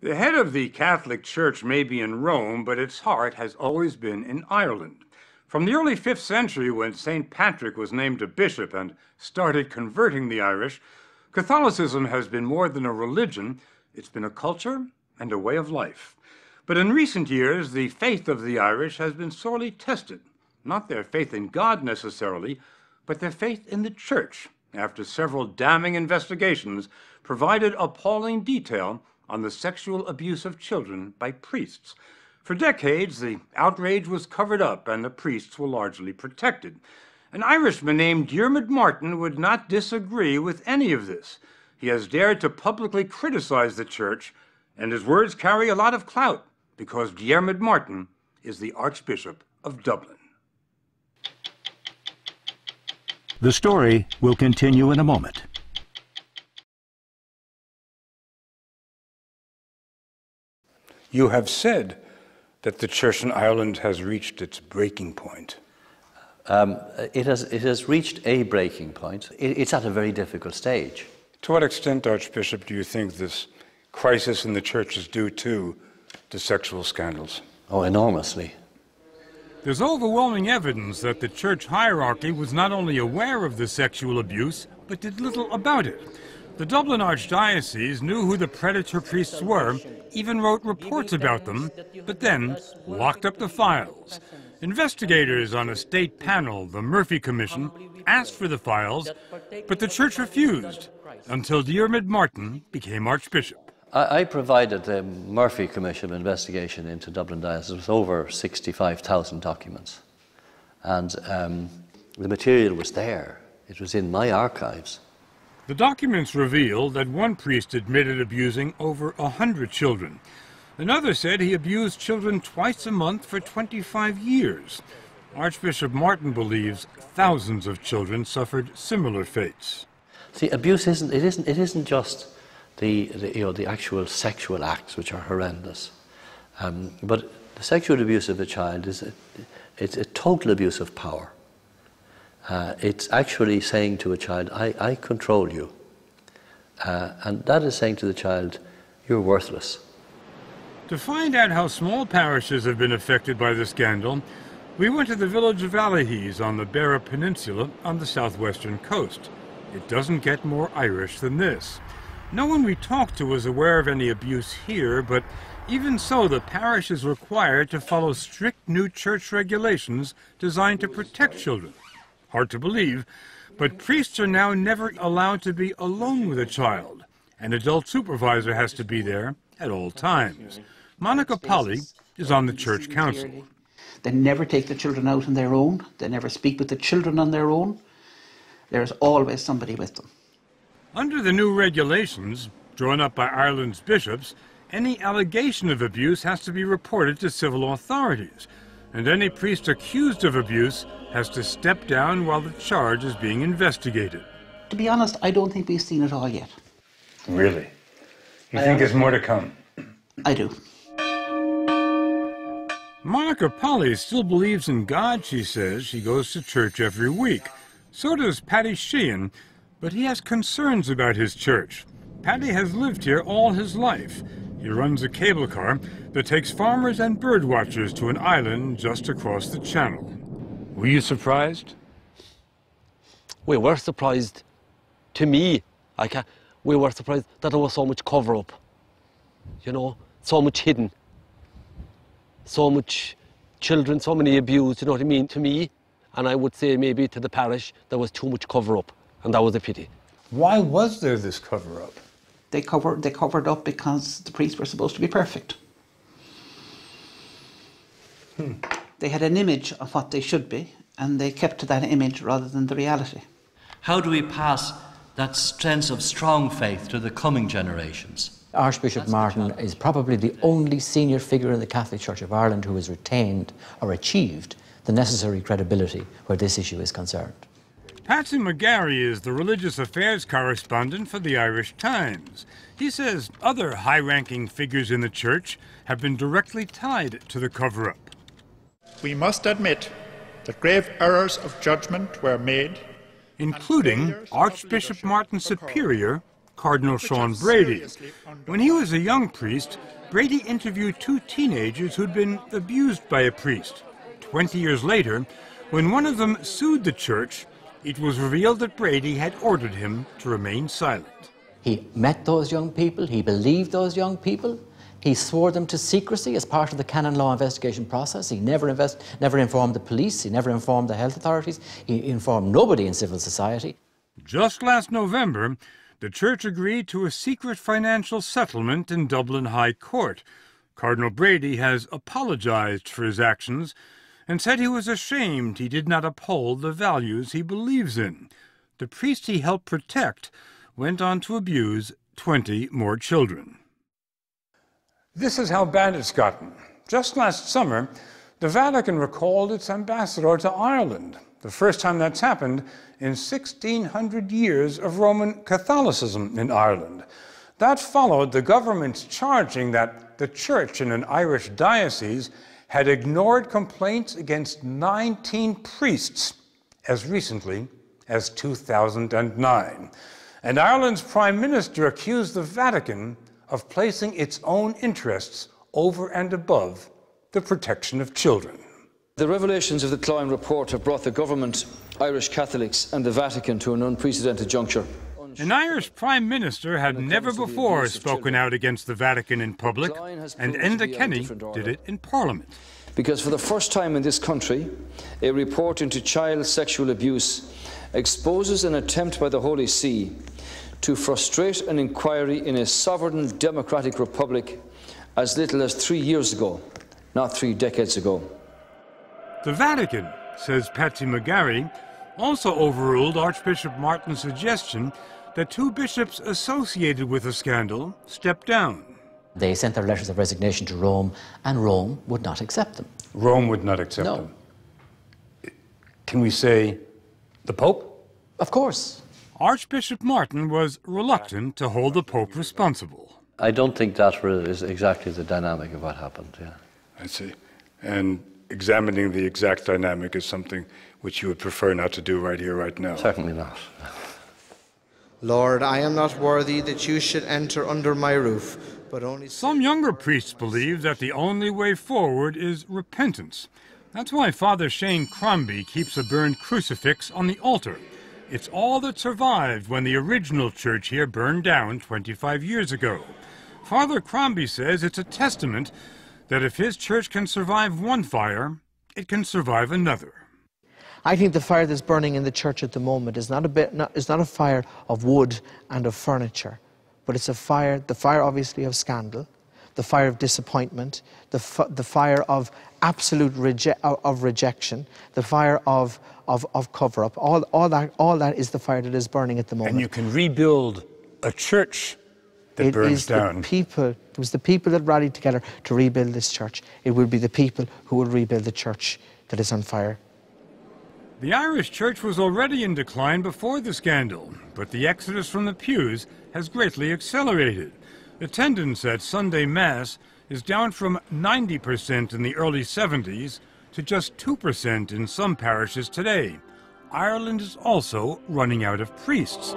The head of the Catholic Church may be in Rome, but its heart has always been in Ireland. From the early 5th century, when St. Patrick was named a bishop and started converting the Irish, Catholicism has been more than a religion. It's been a culture and a way of life. But in recent years, the faith of the Irish has been sorely tested. Not their faith in God necessarily, but their faith in the Church, after several damning investigations provided appalling detail on the sexual abuse of children by priests. For decades, the outrage was covered up and the priests were largely protected. An Irishman named Diarmuid Martin would not disagree with any of this. He has dared to publicly criticize the Church, and his words carry a lot of clout because Diarmuid Martin is the Archbishop of Dublin. The story will continue in a moment. You have said that the Church in Ireland has reached its breaking point. It has reached a breaking point. It's at a very difficult stage. To what extent, Archbishop, do you think this crisis in the Church is due to sexual scandals? Oh, enormously. There's overwhelming evidence that the church hierarchy was not only aware of the sexual abuse, but did little about it. The Dublin Archdiocese knew who the predator priests were, even wrote reports about them, but then locked up the files. Investigators on a state panel, the Murphy Commission, asked for the files, but the church refused, until Diarmuid Martin became Archbishop. I provided the Murphy Commission investigation into Dublin Diocese with over 65,000 documents. And the material was there. It was in my archives. The documents revealed that one priest admitted abusing over 100 children. Another said he abused children twice a month for 25 years. Archbishop Martin believes thousands of children suffered similar fates. See, abuse isn't just the actual sexual acts, which are horrendous, but the sexual abuse of a child it's a total abuse of power. It's actually saying to a child, I control you. And that is saying to the child, you're worthless. To find out how small parishes have been affected by the scandal, we went to the village of Allihies on the Beara Peninsula on the southwestern coast. It doesn't get more Irish than this. No one we talked to was aware of any abuse here, but even so, the parish is required to follow strict new church regulations designed to protect children. Hard to believe, but priests are now never allowed to be alone with a child. An adult supervisor has to be there at all times. Monica Polly is on the church council. They never take the children out on their own. They never speak with the children on their own. There's always somebody with them. Under the new regulations, drawn up by Ireland's bishops, any allegation of abuse has to be reported to civil authorities, and any priest accused of abuse has to step down while the charge is being investigated. To be honest, I don't think we've seen it all yet. Really? You think there's more to come? I do. Monica Polly still believes in God, she says. She goes to church every week. So does Paddy Sheehan, but he has concerns about his church. Paddy has lived here all his life. He runs a cable car that takes farmers and bird watchers to an island just across the channel. Were you surprised? We were surprised. To me, we were surprised that there was so much cover-up. You know, so much hidden. So much children, so many abused, you know what I mean, to me. And I would say maybe to the parish, there was too much cover-up, and that was a pity. Why was there this cover-up? They covered up because the priests were supposed to be perfect. They had an image of what they should be, and they kept to that image rather than the reality. How do we pass that sense of strong faith to the coming generations? Archbishop Martin is probably the only senior figure in the Catholic Church of Ireland who has retained or achieved the necessary credibility where this issue is concerned. Patsy McGarry is the religious affairs correspondent for the Irish Times. He says other high-ranking figures in the church have been directly tied to the cover-up. We must admit that grave errors of judgment were made, including Archbishop Martin's superior, Cardinal Sean Brady. When he was a young priest, Brady interviewed two teenagers who'd been abused by a priest. 20 years later, when one of them sued the church, it was revealed that Brady had ordered him to remain silent. He met those young people, he believed those young people, he swore them to secrecy as part of the canon law investigation process. He never informed the police, he never informed the health authorities, he informed nobody in civil society. Just last November, the church agreed to a secret financial settlement in Dublin High Court. Cardinal Brady has apologized for his actions and said he was ashamed he did not uphold the values he believes in. The priest he helped protect went on to abuse 20 more children. This is how bad it's gotten. Just last summer, the Vatican recalled its ambassador to Ireland, the first time that's happened in 1,600 years of Roman Catholicism in Ireland. That followed the government's charging that the church in an Irish diocese had ignored complaints against 19 priests as recently as 2009. And Ireland's Prime Minister accused the Vatican of placing its own interests over and above the protection of children. The revelations of the Klein report have brought the government, Irish Catholics and the Vatican to an unprecedented juncture. An Irish Prime Minister had never before spoken out against the Vatican in public, and Enda Kenny did it in Parliament. Because for the first time in this country, a report into child sexual abuse exposes an attempt by the Holy See to frustrate an inquiry in a sovereign democratic republic as little as 3 years ago, not 3 decades ago. The Vatican, says Patsy McGarry, also overruled Archbishop Martin's suggestion that 2 bishops associated with the scandal step down. They sent their letters of resignation to Rome, and Rome would not accept them. Rome would not accept them? Can we say the Pope? Of course. Archbishop Martin was reluctant to hold the Pope responsible. I don't think that is exactly the dynamic of what happened, yeah. I see. And examining the exact dynamic is something which you would prefer not to do right here, right now? Certainly not. Lord, I am not worthy that you should enter under my roof, but only... Some younger priests believe that the only way forward is repentance. That's why Father Shane Crombie keeps a burned crucifix on the altar. It's all that survived when the original church here burned down 25 years ago. Father Crombie says it's a testament that if his church can survive one fire, it can survive another. I think the fire that's burning in the church at the moment is not a fire of wood and of furniture, but it's a fire, the fire obviously of scandal, the fire of disappointment, the fire of absolute rejection, the fire of cover-up. All that is the fire that is burning at the moment. And you can rebuild a church that burns down. It was the people that rallied together to rebuild this church. It will be the people who will rebuild the church that is on fire. The Irish church was already in decline before the scandal, but the exodus from the pews has greatly accelerated. Attendance at Sunday Mass is down from 90% in the early 70s to just 2% in some parishes today. Ireland is also running out of priests.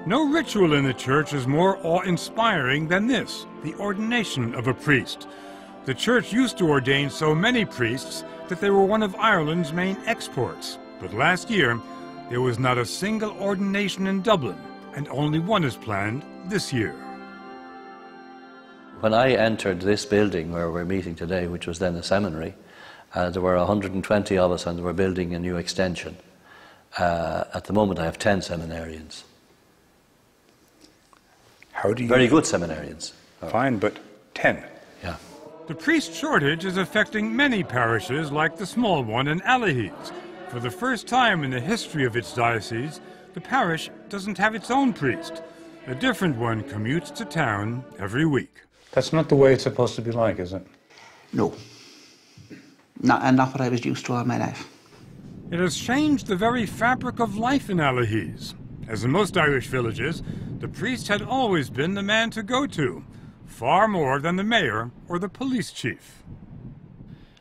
No ritual in the church is more awe-inspiring than this, the ordination of a priest. The church used to ordain so many priests that they were one of Ireland's main exports. But last year, there was not a single ordination in Dublin, and only one is planned this year. When I entered this building where we're meeting today, which was then a seminary, there were 120 of us and they were building a new extension. At the moment I have 10 seminarians. How do you... Very good seminarians. Fine, but 10. Yeah. The priest shortage is affecting many parishes like the small one in Allihies. For the first time in the history of its diocese, the parish doesn't have its own priest. A different one commutes to town every week. That's not the way it's supposed to be like, is it? No. Not what I was used to all my life. It has changed the very fabric of life in Allihies. As in most Irish villages, the priest had always been the man to go to, far more than the mayor or the police chief.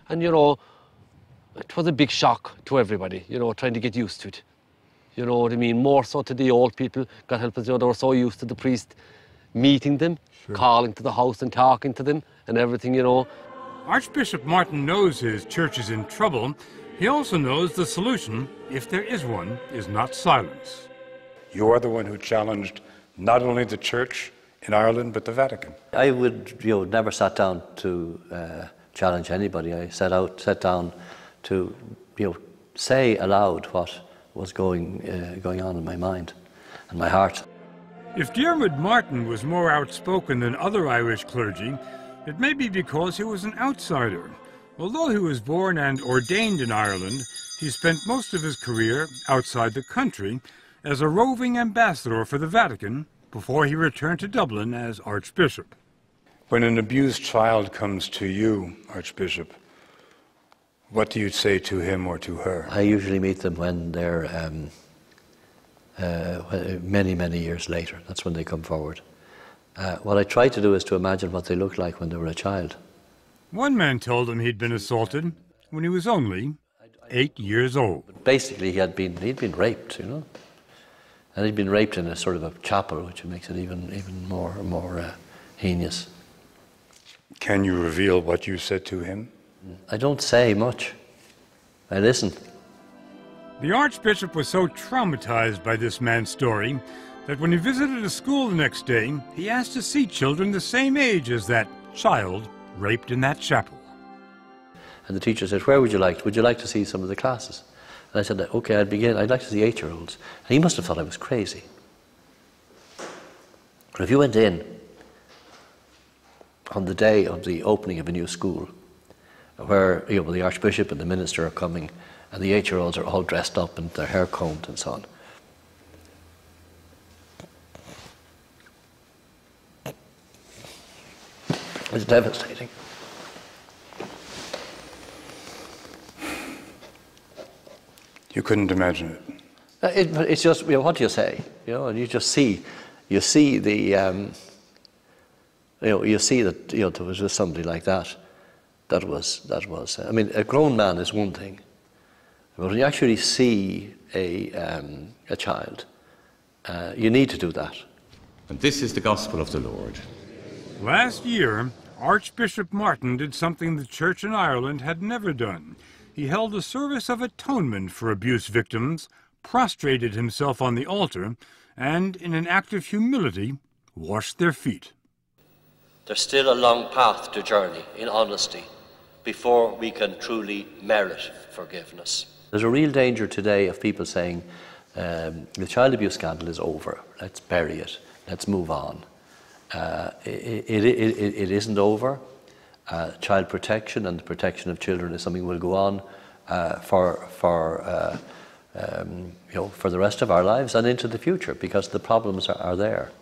And, you know, it was a big shock to everybody, you know, trying to get used to it. You know what I mean? More so to the old people. God help us, you know, they were so used to the priest meeting them, calling to the house and talking to them and everything, you know. Archbishop Martin knows his church is in trouble. He also knows the solution, if there is one, is not silence. You are the one who challenged not only the church in Ireland, but the Vatican. I would, never sat down to challenge anybody. I sat down to, say aloud what was going on in my mind and my heart. If Diarmuid Martin was more outspoken than other Irish clergy, it may be because he was an outsider. Although he was born and ordained in Ireland, he spent most of his career outside the country as a roving ambassador for the Vatican before he returned to Dublin as Archbishop. When an abused child comes to you, Archbishop, what do you say to him or to her? I usually meet them when they're many, many years later. That's when they come forward. What I try to do is to imagine what they looked like when they were a child. One man told him he'd been assaulted when he was only 8 years old. Basically, he'd been raped, and he'd been raped in a sort of a chapel, which makes it even more heinous. Can you reveal what you said to him? I don't say much. I listen. The Archbishop was so traumatized by this man's story that when he visited a school the next day, he asked to see children the same age as that child raped in that chapel. And the teacher said, "Where would you like? Would you like to see some of the classes?" And I said, "Okay, I'd like to see 8-year-olds." And he must have thought I was crazy. But if you went in on the day of the opening of a new school, where the Archbishop and the minister are coming, and the 8-year-olds are all dressed up and their hair combed and so on, it's devastating. You couldn't imagine it. It's just, what do you say? And you just see the, you see that, there was just somebody like that. That was. I mean, a grown man is one thing, but when you actually see a child, you need to do that. And this is the gospel of the Lord. Last year, Archbishop Martin did something the Church in Ireland had never done. He held a service of atonement for abuse victims, prostrated himself on the altar, and, in an act of humility, washed their feet. There's still a long path to journey in honesty before we can truly merit forgiveness. There's a real danger today of people saying, the child abuse scandal is over, let's bury it, let's move on. It isn't over. Child protection and the protection of children is something we'll go on for the rest of our lives and into the future, because the problems are there.